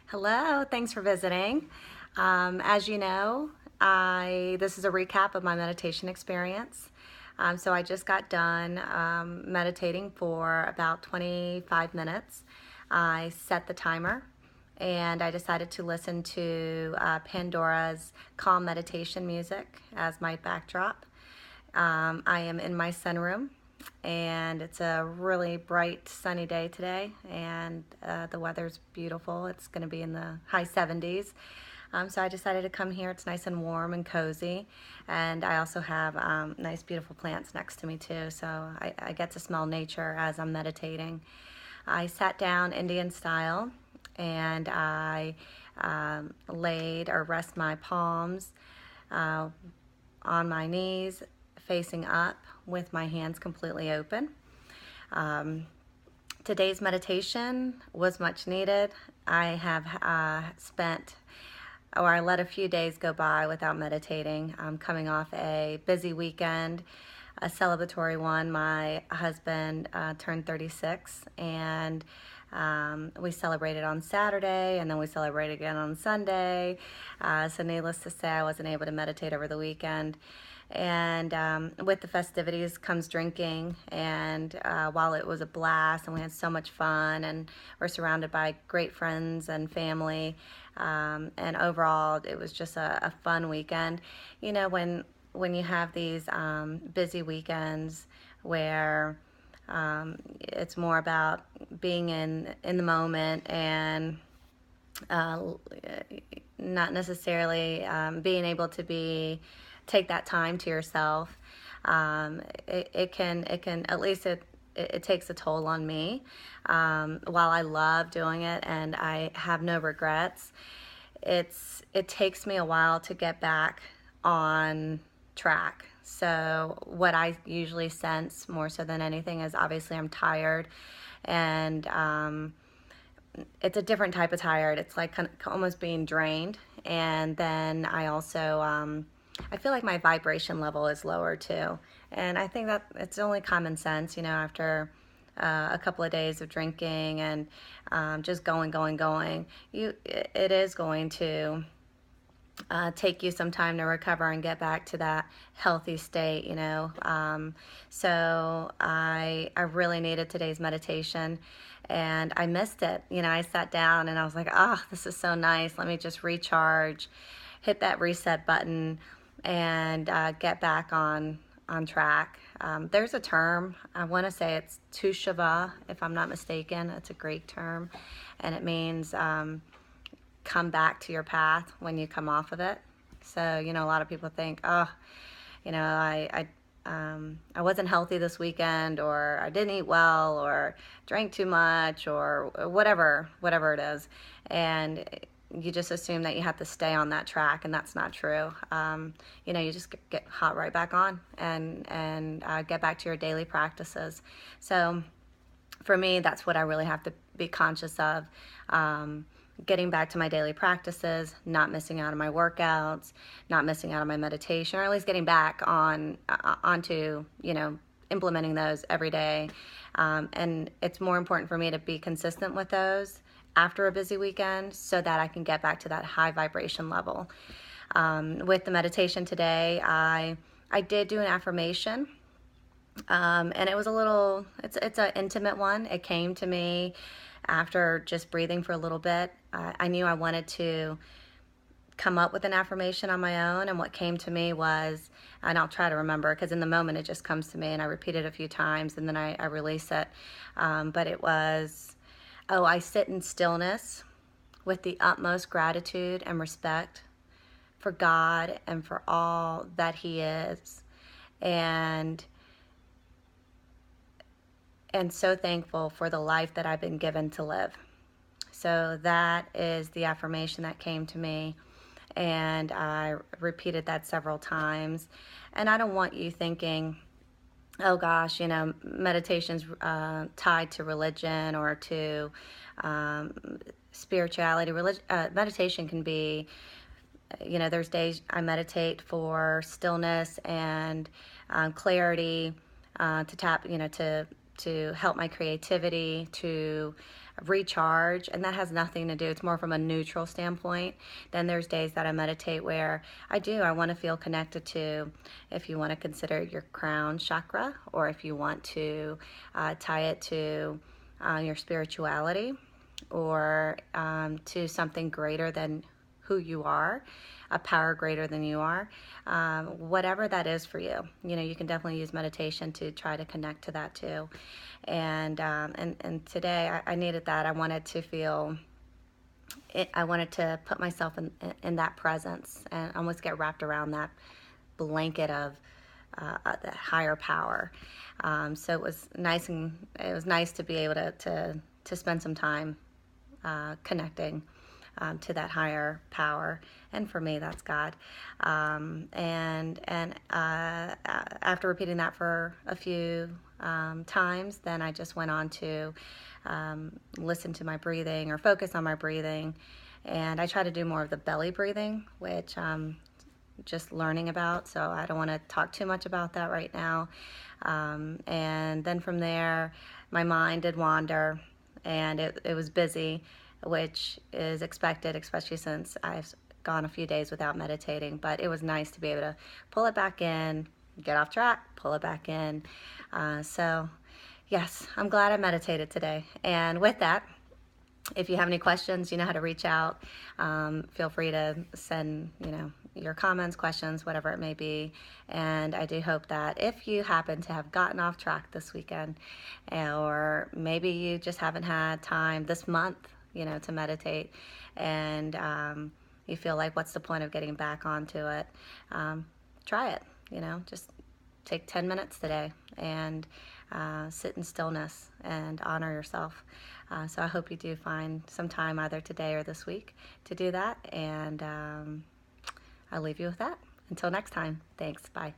Hello, thanks for visiting. As you know, this is a recap of my meditation experience. So I just got done meditating for about 25 minutes. I set the timer and I decided to listen to Pandora's calm meditation music as my backdrop. I am in my sunroom, and it's a really bright sunny day today, and the weather's beautiful. It's going to be in the high 70s. So I decided to come here. It's nice and warm and cozy, and I also have nice beautiful plants next to me too, so I get to smell nature as I'm meditating. I sat down Indian style, and I laid or rest my palms on my knees facing up with my hands completely open. Today's meditation was much needed. I have I let a few days go by without meditating. I'm coming off a busy weekend, a celebratory one. My husband turned 36, and we celebrated on Saturday, and then we celebrated again on Sunday. So needless to say, I wasn't able to meditate over the weekend. And with the festivities comes drinking, and while it was a blast and we had so much fun and we're surrounded by great friends and family, and overall it was just a fun weekend. You know, when you have these busy weekends where it's more about being in the moment and not necessarily being able to take that time to yourself. It can at least it takes a toll on me. While I love doing it and I have no regrets, it takes me a while to get back on track. So what I usually sense more so than anything is obviously I'm tired, and it's a different type of tired. It's like kind of almost being drained, and then I also I feel like my vibration level is lower too. And I think that it's only common sense, you know, after a couple of days of drinking and just going, it is going to take you some time to recover and get back to that healthy state, you know. So I really needed today's meditation, and I missed it. You know, I sat down and I was like, oh, this is so nice. Let me just recharge, hit that reset button, and get back on track. There's a term, I want to say it's tushava, if I'm not mistaken. It's a Greek term, and it means come back to your path when you come off of it. So, you know, a lot of people think, oh, you know, I wasn't healthy this weekend, or I didn't eat well, or drank too much, or whatever it is. And you just assume that you have to stay on that track, and that's not true. You know, you just get hot right back on and get back to your daily practices. So for me, that's what I really have to be conscious of. Getting back to my daily practices, not missing out on my workouts, not missing out on my meditation, or at least getting back onto, you know, implementing those every day. And it's more important for me to be consistent with those after a busy weekend so that I can get back to that high vibration level. With the meditation today, I did do an affirmation, and it was it's an intimate one. It came to me after just breathing for a little bit. I knew I wanted to come up with an affirmation on my own, and what came to me was, and I'll try to remember because in the moment it just comes to me, and I repeat it a few times and then I release it. But it was, oh, I sit in stillness with the utmost gratitude and respect for God and for all that He is, and so thankful for the life that I've been given to live. So that is the affirmation that came to me, and I repeated that several times. And I don't want you thinking, oh gosh, you know, meditation's tied to religion or to spirituality. Meditation can be, you know, there's days I meditate for stillness and clarity, to tap, you know, to help my creativity, to recharge, and that has nothing to do, it's more from a neutral standpoint. Then there's days that I meditate where I want to feel connected to, if you want to consider your crown chakra, or if you want to tie it to your spirituality, or to something greater than who you are, a power greater than you are, whatever that is for you. You can definitely use meditation to try to connect to that too. And today I needed that. I wanted to feel it, I wanted to put myself in that presence and almost get wrapped around that blanket of the higher power. So it was nice, and it was nice to be able to spend some time connecting to that higher power, and for me, that's God. And after repeating that for a few times, then I just went on to listen to my breathing, or focus on my breathing, and I try to do more of the belly breathing, which just learning about, so I don't want to talk too much about that right now. And then from there, my mind did wander, and it was busy, which is expected, especially since I've gone a few days without meditating. But it was nice to be able to pull it back in, get off track, pull it back in. So yes, I'm glad I meditated today. And with that, if you have any questions, you know how to reach out. Feel free to send, your comments, questions, whatever it may be. And I do hope that if you happen to have gotten off track this weekend, or maybe you just haven't had time this month, to meditate, and you feel like, what's the point of getting back onto it? Try it, just take 10 minutes today and sit in stillness and honor yourself. So I hope you do find some time either today or this week to do that. And I'll leave you with that. Until next time, thanks. Bye.